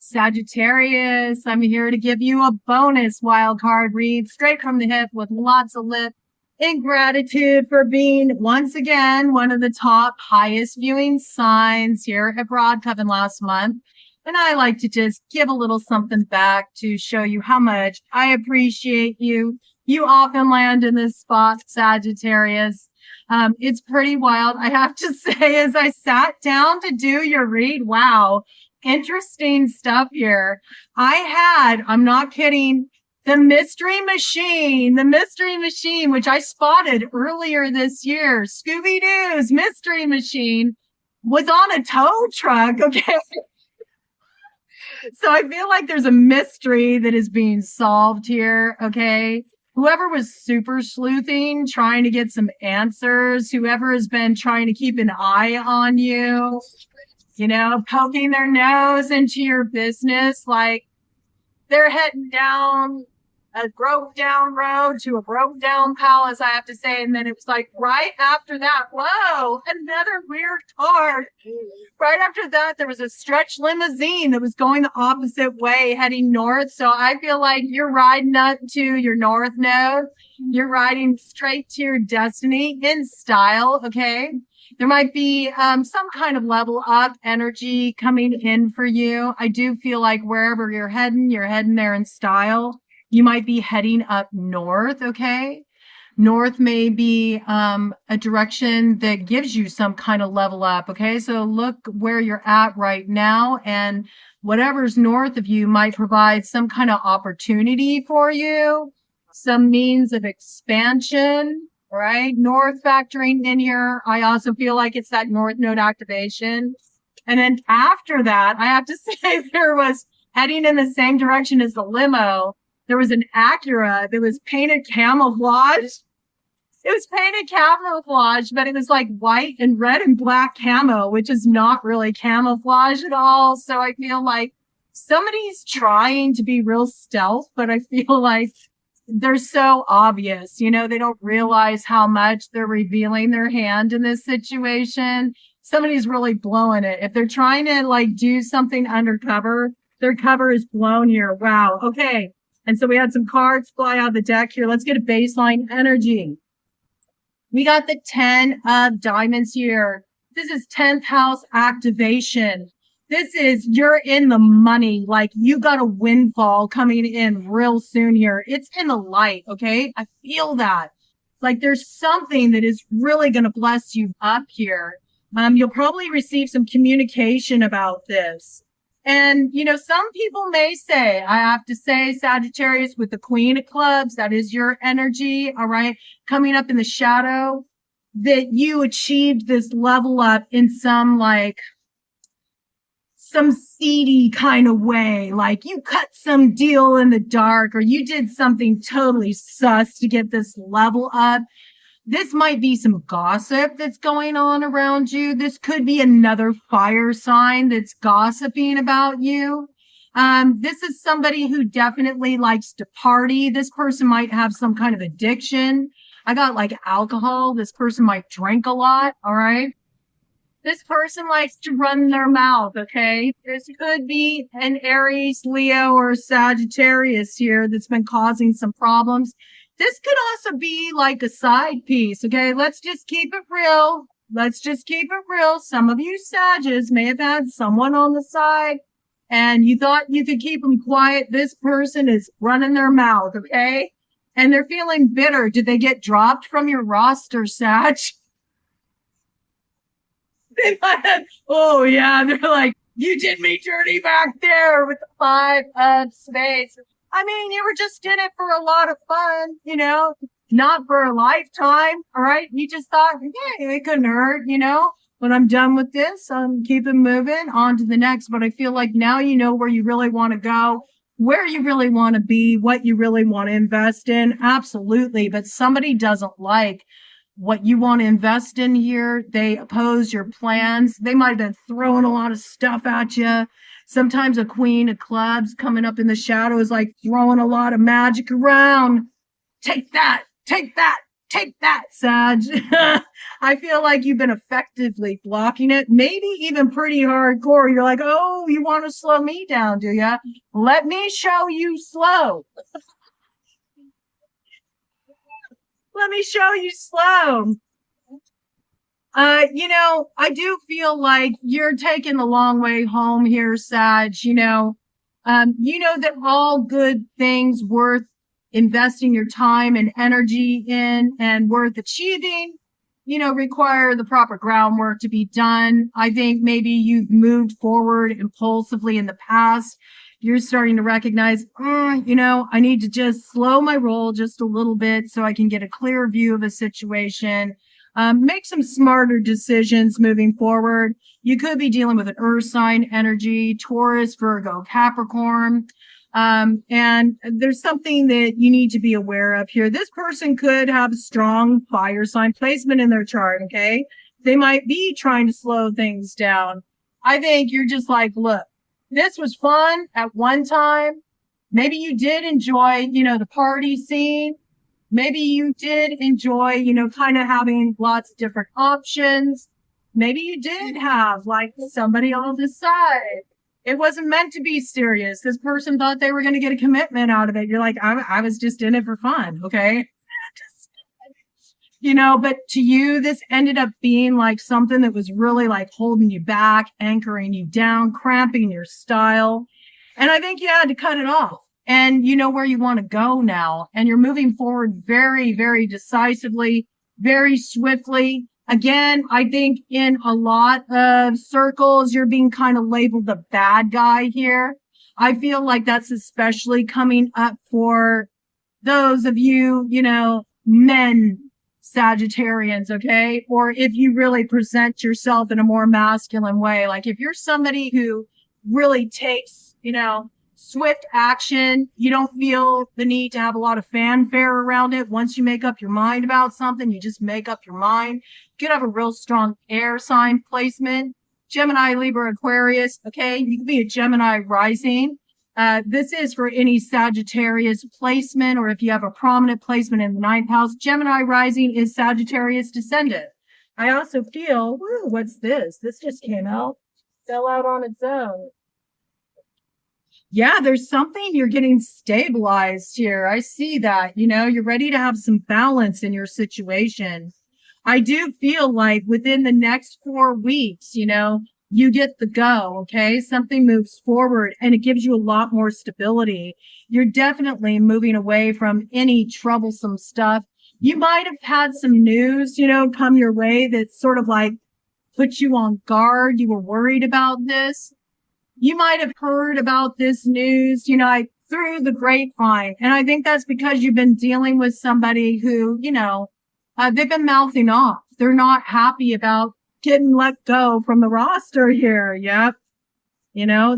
Sagittarius, I'm here to give you a bonus wild card read straight from the hip with lots of lip in gratitude for being once again one of the top highest viewing signs here at Coven last month. And I like to just give a little something back to show you how much I appreciate you. You often land in this spot, Sagittarius. It's pretty wild. I have to say, as I sat down to do your read, wow, interesting stuff here. I'm not kidding, the mystery machine, which I spotted earlier this year, Scooby-Doo's mystery machine was on a tow truck. Okay. So I feel like there's a mystery that is being solved here. Okay. Whoever was super sleuthing, trying to get some answers, whoever has been trying to keep an eye on you, poking their nose into your business, like they're heading down a broke down road to a broke down palace, I have to say. And then it was like right after that, whoa, another weird card. Right after that, there was a stretch limousine that was going the opposite way, heading north. So I feel like you're riding up to your north node. You're riding straight to your destiny in style, okay? There might be some kind of level up energy coming in for you. I do feel like wherever you're heading there in style. You might be heading up north, okay? North may be a direction that gives you some kind of level up, okay? So look where you're at right now, and whatever's north of you might provide some kind of opportunity for you, some means of expansion, right? North factoring in here. I also feel like it's that north node activation. And then after that, I have to say there was heading in the same direction as the limo. There was an Acura that was painted camouflage. It was painted camouflage, but it was like white and red and black camo, which is not really camouflage at all. So I feel like somebody's trying to be real stealth, but I feel like they're so obvious. They don't realize how much they're revealing their hand in this situation. Somebody's really blowing it. If they're trying to do something undercover, their cover is blown here. Wow. Okay. And so we had some cards fly out of the deck here. Let's get a baseline energy. We got the 10 of diamonds here. This is 10th house activation. This is, you're in the money. Like you got a windfall coming in real soon here. It's in the light. Okay. I feel that. Like there's something that is really going to bless you up here. You'll probably receive some communication about this. And, some people may say, I have to say, Sagittarius with the Queen of Clubs, that is your energy, all right, coming up in the shadow, that you achieved this level up in some seedy kind of way. Like you cut some deal in the dark, or you did something totally sus to get this level up. This might be some gossip that's going on around you. This could be another fire sign that's gossiping about you. This is somebody who definitely likes to party. This person might have some kind of addiction. I got alcohol. This person might drink a lot. All right. This person likes to run their mouth. Okay. This could be an Aries, Leo, or Sagittarius here that's been causing some problems. This could also be like a side piece, okay? Let's just keep it real. Some of you Sages may have had someone on the side, and you thought you could keep them quiet. This person is running their mouth, okay? And they're feeling bitter. Did they get dropped from your roster, Sag? They might have, oh, yeah, they're like, you did me dirty back there with the 5 of spades. I mean, you were just in it for a lot of fun, not for a lifetime. All right. You just thought, yeah, it couldn't hurt, when I'm done with this, I'm keeping moving on to the next. But I feel like now you know where you really want to go, where you really want to be, what you really want to invest in. Absolutely. But somebody doesn't like what you want to invest in here. They oppose your plans. They might have been throwing a lot of stuff at you. Sometimes a Queen of Clubs coming up in the shadow is like throwing a lot of magic around. Take that, take that, Take that, Sag. I feel like you've been effectively blocking it, maybe even pretty hardcore. You're like, oh, you want to slow me down, do ya? Let me show you slow. Let me show you slow. I do feel like you're taking the long way home here, Sag. You know that all good things worth investing your time and energy in and worth achieving, require the proper groundwork to be done. I think maybe you've moved forward impulsively in the past. You're starting to recognize, I need to just slow my roll just a little bit so I can get a clear view of a situation. Make some smarter decisions moving forward. You could be dealing with an earth sign energy, Taurus, Virgo, Capricorn. And there's something that you need to be aware of here. This person could have strong fire sign placement in their chart. Okay. They might be trying to slow things down. I think you're just like, look, this was fun at one time. Maybe you did enjoy, the party scene. Maybe you did enjoy, kind of having lots of different options. Maybe you did have like somebody on the side. It wasn't meant to be serious. This person thought they were going to get a commitment out of it. You're like, I was just in it for fun. Okay. But to you, this ended up being like something that was really like holding you back, anchoring you down, cramping your style. And I think you had to cut it off. And you know where you want to go now. And you're moving forward very, very decisively, very swiftly. Again, I think in a lot of circles, you're being kind of labeled the bad guy here. I feel like that's especially coming up for those of you, men, Sagittarians, okay? Or if you really present yourself in a more masculine way, like if you're somebody who really takes, swift action, you don't feel the need to have a lot of fanfare around it. Once you make up your mind about something, you just make up your mind. You could have a real strong air sign placement. Gemini, Libra, Aquarius, okay? You could be a Gemini rising. This is for any Sagittarius placement, or if you have a prominent placement in the 9th house. Gemini rising is Sagittarius descendant. I also feel, what's this? This just came out, fell out on its own. Yeah, there's something you're getting stabilized here. I see that, you're ready to have some balance in your situation. I do feel like within the next 4 weeks, you get the go, okay? Something moves forward and it gives you a lot more stability. You're definitely moving away from any troublesome stuff. You might have had some news, come your way that sort of like put you on guard. You were worried about this. You might have heard about this news, through the grapevine. And I think that's because you've been dealing with somebody who, they've been mouthing off. They're not happy about getting let go from the roster here. Yep.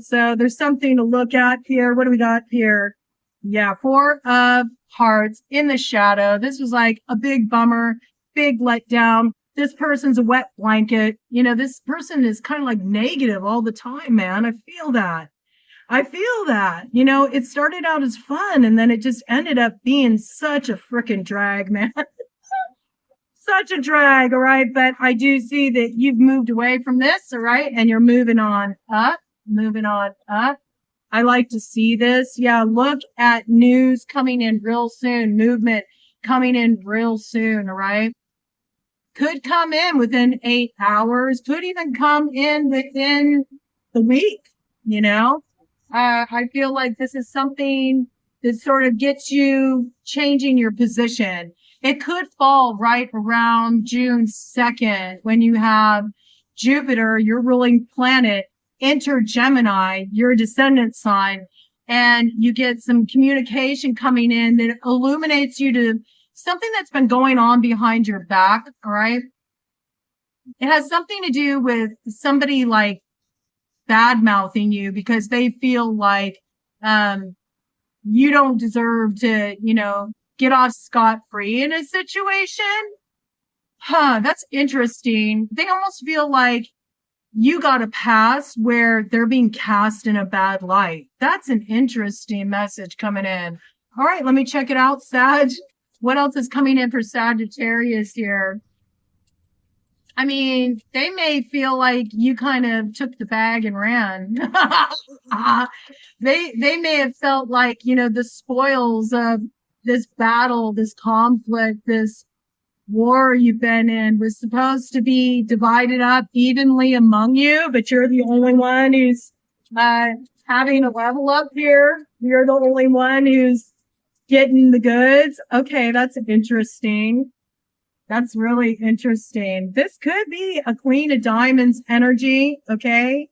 So there's something to look at here. What do we got here? Yeah. 4 of Hearts in the shadow. This was like a big bummer, big letdown. This person's a wet blanket. This person is kind of like negative all the time, man. I feel that. It started out as fun and then it just ended up being such a freaking drag, man. Such a drag, all right? But I do see that you've moved away from this, all right? And you're moving on up. I like to see this. Yeah, look at news coming in real soon. Movement coming in real soon, all right? Could come in within 8 hours, could even come in within the week, I feel like this is something that sort of gets you changing your position. It could fall right around June 2nd when you have Jupiter, your ruling planet, enter Gemini, your descendant sign, and you get some communication coming in that illuminates you to something that's been going on behind your back, all right? It has something to do with somebody like bad mouthing you because they feel like you don't deserve to, get off scot-free in a situation. That's interesting. They almost feel like you got a pass where they're being cast in a bad light. That's an interesting message coming in. All right, let me check it out, Sag. What else is coming in for Sagittarius here? I mean, they may feel like you kind of took the bag and ran. They may have felt like, you know, the spoils of this battle, this conflict, this war you've been in was supposed to be divided up evenly among you, but you're the only one who's having a level up here. You're the only one who's getting the goods. Okay, that's interesting. That's really interesting. This could be a Queen of Diamonds energy, okay?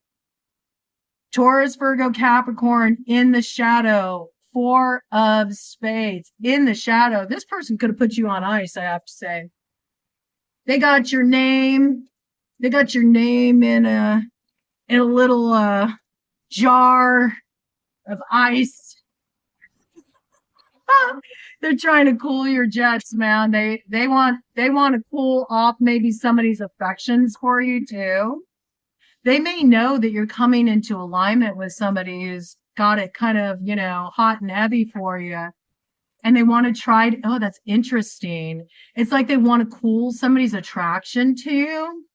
Taurus, Virgo, Capricorn in the shadow. 4 of Spades in the shadow. This person could have put you on ice, I have to say. They got your name. They got your name in a little jar of ice. They're trying to cool your jets, man. They want to cool off maybe somebody's affections for you too. They may know that you're coming into alignment with somebody who's got it kind of, you know, hot and heavy for you. And they want to try oh, that's interesting. It's like they want to cool somebody's attraction to you.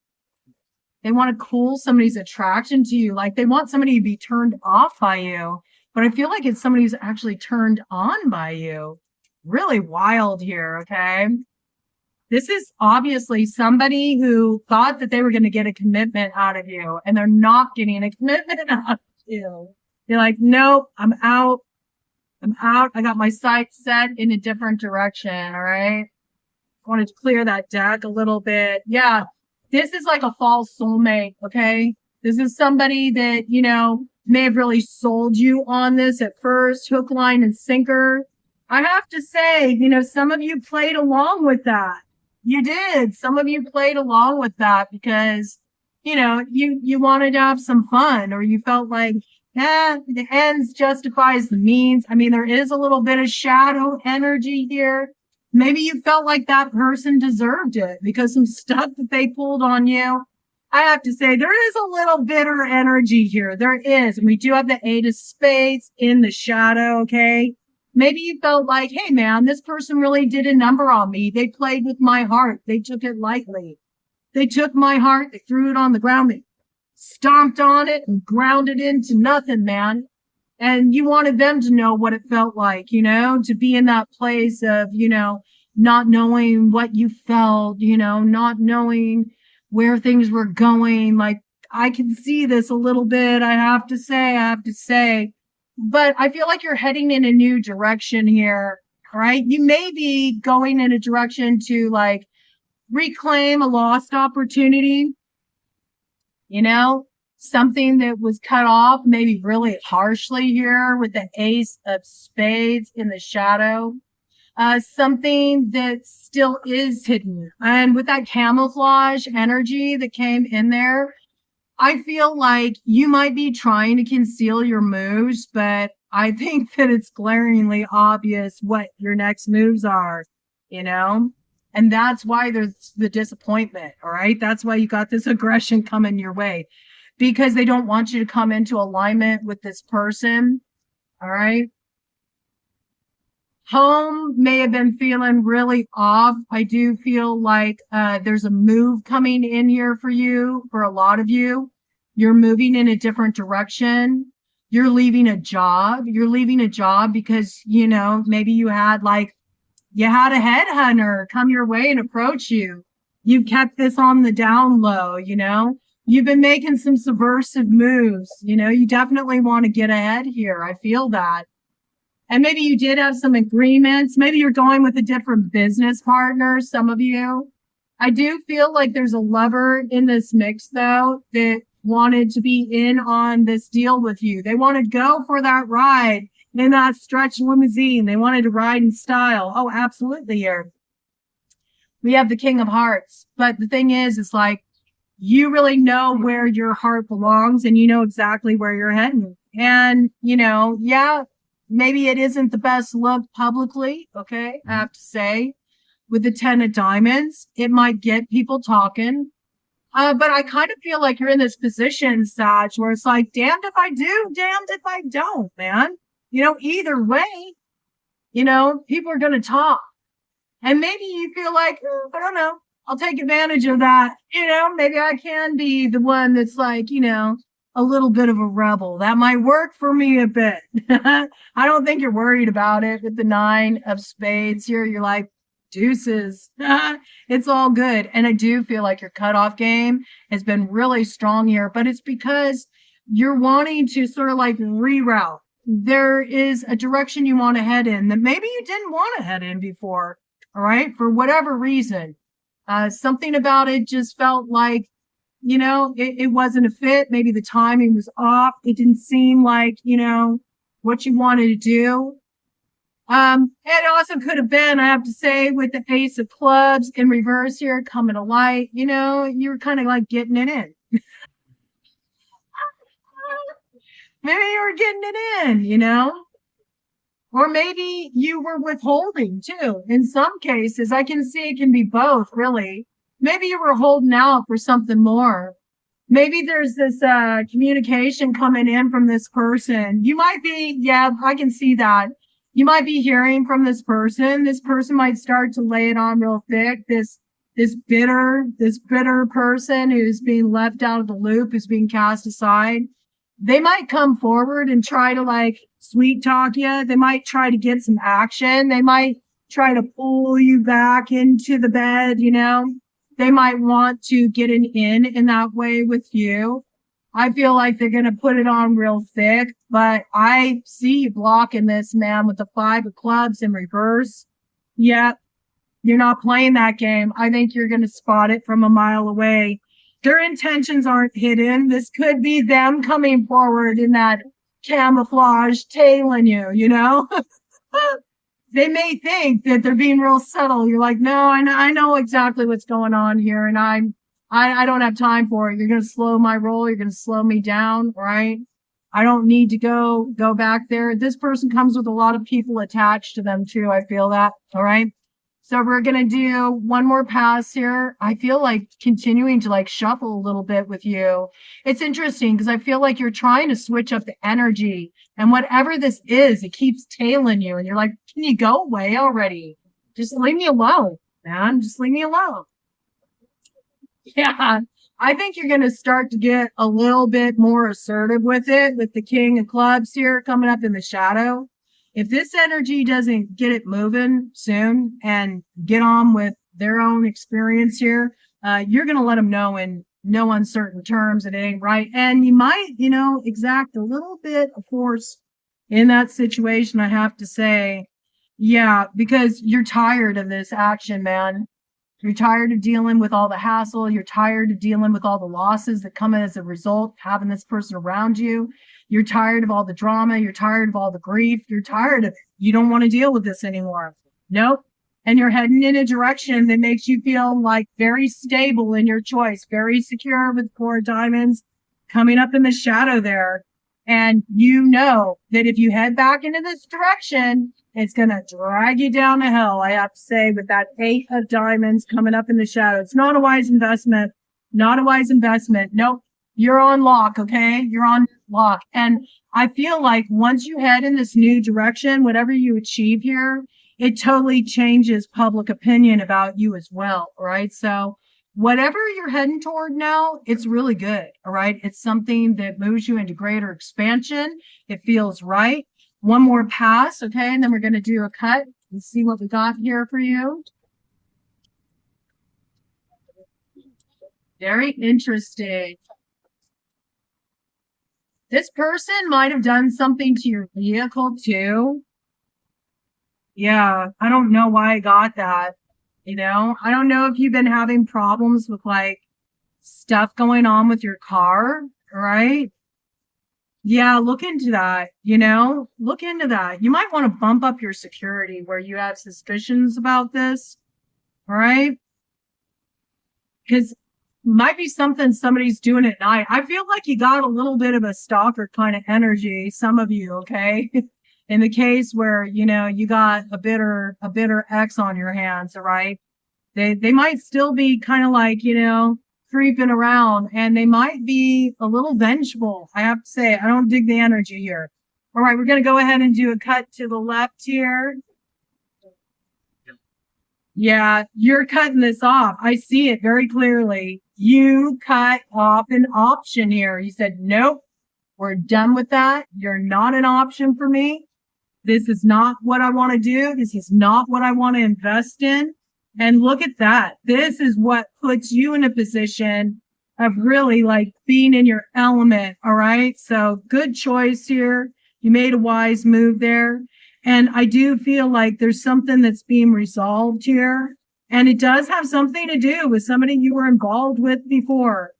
They want to cool somebody's attraction to you. Like they want somebody to be turned off by you. But I feel like it's somebody who's actually turned on by you. Really wild here, okay? This is obviously somebody who thought that they were going to get a commitment out of you, and they're not getting a commitment out of you. You're like, nope, I'm out. I'm out. I got my sights set in a different direction, all right? I wanted to clear that deck a little bit. Yeah, this is like a false soulmate, okay? This is somebody that, you know, may have really sold you on this at first, hook, line, and sinker. I have to say, you know, some of you played along with that. You did. Some of you played along with that because, you know, you wanted to have some fun, or you felt like, the ends justifies the means. I mean, there is a little bit of shadow energy here. Maybe you felt like that person deserved it because some stuff that they pulled on you. I have to say, there is a little bitter energy here. There is. And we do have the 8 of Spades in the shadow, okay? Maybe you felt like, hey, man, this person really did a number on me. They played with my heart. They took it lightly. They took my heart. They threw it on the ground. They stomped on it and ground it into nothing, man. And you wanted them to know what it felt like, you know, to be in that place of, you know, not knowing what you felt, you know, not knowing where things were going. Like, I can see this a little bit. I have to say, but I feel like you're heading in a new direction here, right? You may be going in a direction to like reclaim a lost opportunity, you know, something that was cut off maybe really harshly here with the Ace of Spades in the shadow. Something that still is hidden. And with that camouflage energy that came in there, I feel like you might be trying to conceal your moves, but I think that it's glaringly obvious what your next moves are, you know? And that's why there's the disappointment, all right? That's why you got this aggression coming your way, because they don't want you to come into alignment with this person, all right? Home may have been feeling really off. I do feel like there's a move coming in here for you, for a lot of you. You're moving in a different direction. You're leaving a job. You're leaving a job because, you know, maybe you had a headhunter come your way and approach you. You kept this on the down low, you know. You've been making some subversive moves. You know, you definitely want to get ahead here. I feel that. And maybe you did have some agreements. Maybe you're going with a different business partner, some of you. I do feel like there's a lover in this mix, though, that wanted to be in on this deal with you. They wanted to go for that ride in that stretch limousine. They wanted to ride in style. Oh, absolutely. Here we have the King of Hearts. But the thing is, it's like, you really know where your heart belongs and you know exactly where you're heading. And, you know, yeah, maybe it isn't the best look publicly, okay, I have to say. With the 10 of Diamonds, it might get people talking. But I kind of feel like you're in this position, Sag, where it's like, damned if I do, damned if I don't, man. You know, either way, you know, people are going to talk. And maybe you feel like, I don't know, I'll take advantage of that. Maybe I can be the one that's like, a little bit of a rebel. That might work for me a bit. I don't think you're worried about it with the 9 of spades here. You're like, deuces. It's all good. And I do feel like your cutoff game has been really strong here, but it's because you're wanting to sort of like reroute. There is a direction you want to head in that maybe you didn't want to head in before. All right. For whatever reason, something about it just felt like, it wasn't a fit. Maybe the timing was off. It didn't seem like, what you wanted to do. It also could have been, I have to say, with the Ace of Clubs in reverse here coming to light, you were kind of like getting it in. Maybe you were getting it in, or maybe you were withholding too. In some cases, I can see it can be both, really. Maybe you were holding out for something more. Maybe there's this communication coming in from this person. You might be, yeah, I can see that. You might be hearing from this person. This person might start to lay it on real thick. This bitter person who's being left out of the loop, who's being cast aside. They might come forward and try to like sweet talk you. They might try to get some action. They might try to pull you back into the bed, They might want to get an in that way with you. I feel like they're going to put it on real thick, but I see you blocking this, man, with the 5 of clubs in reverse. Yep. You're not playing that game. I think you're going to spot it from a mile away. Their intentions aren't hidden. This could be them coming forward in that camouflage tailing you, They may think that they're being real subtle. You're like, no, I know exactly what's going on here, and I don't have time for it. You're going to slow my roll. You're going to slow me down, right? I don't need to go back there. This person comes with a lot of people attached to them too. I feel that. All right. So we're going to do one more pass here. I feel like continuing to like shuffle a little bit with you. It's interesting because I feel like you're trying to switch up the energy, and whatever this is, it keeps tailing you. And you're like, can you go away already? Just leave me alone, man. Just leave me alone. Yeah. I think you're going to start to get a little bit more assertive with it, with the King of Clubs here coming up in the shadow. If this energy doesn't get it moving soon and get on with their own experience here, you're going to let them know in no uncertain terms it ain't right. And you might, exact a little bit of force in that situation, I have to say. Yeah, because you're tired of this action, man. You're tired of dealing with all the hassle. You're tired of dealing with all the losses that come as a result of having this person around you. You're tired of all the drama. You're tired of all the grief. You're tired of it. You don't want to deal with this anymore. Nope. And you're heading in a direction that makes you feel like very stable in your choice, very secure with 4 diamonds coming up in the shadow there. And you know that if you head back into this direction, it's going to drag you down to hell, I have to say, with that 8 of diamonds coming up in the shadow. It's not a wise investment. Not a wise investment. Nope. You're on lock, okay? You're on lock. And I feel like once you head in this new direction, whatever you achieve here, it totally changes public opinion about you as well, all right? So whatever you're heading toward now, it's really good, all right? It's something that moves you into greater expansion. It feels right. One more pass, okay? And then we're going to do a cut and see what we got here for you. Very interesting. This person might have done something to your vehicle too. Yeah, I don't know why I got that. I don't know if you've been having problems with like stuff going on with your car, right? Yeah, look into that, look into that. You might want to bump up your security where you have suspicions about this, all right? Because might be something somebody's doing at night. I feel like you got a little bit of a stalker kind of energy, some of you, okay? In the case where, you got a bitter ex on your hands, all right? They might still be kind of like, creeping around, and they might be a little vengeful. I have to say, I don't dig the energy here. All right, we're going to go ahead and do a cut to the left here. Yeah, you're cutting this off. I see it very clearly. You cut off an option here. You said, nope, we're done with that. You're not an option for me. This is not what I want to do. This is not what I want to invest in. And look at that. This is what puts you in a position of really like being in your element. All right. So good choice here. You made a wise move there. And I do feel like there's something that's being resolved here. And it does have something to do with somebody you were involved with before.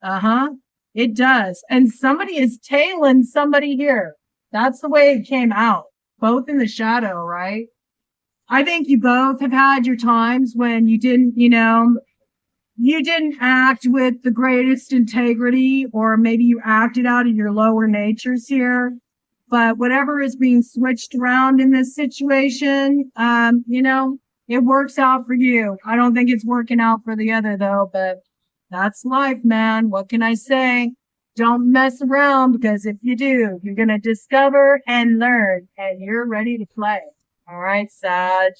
Uh-huh. It does. And somebody is tailing somebody here. That's the way it came out, both in the shadow, right? I think you both have had your times when you didn't, you didn't act with the greatest integrity, or maybe you acted out of your lower natures here. But whatever is being switched around in this situation, it works out for you. I don't think it's working out for the other though, but that's life, man. What can I say? Don't mess around, because if you do, you're going to discover and learn, and you're ready to play. All right, Sag.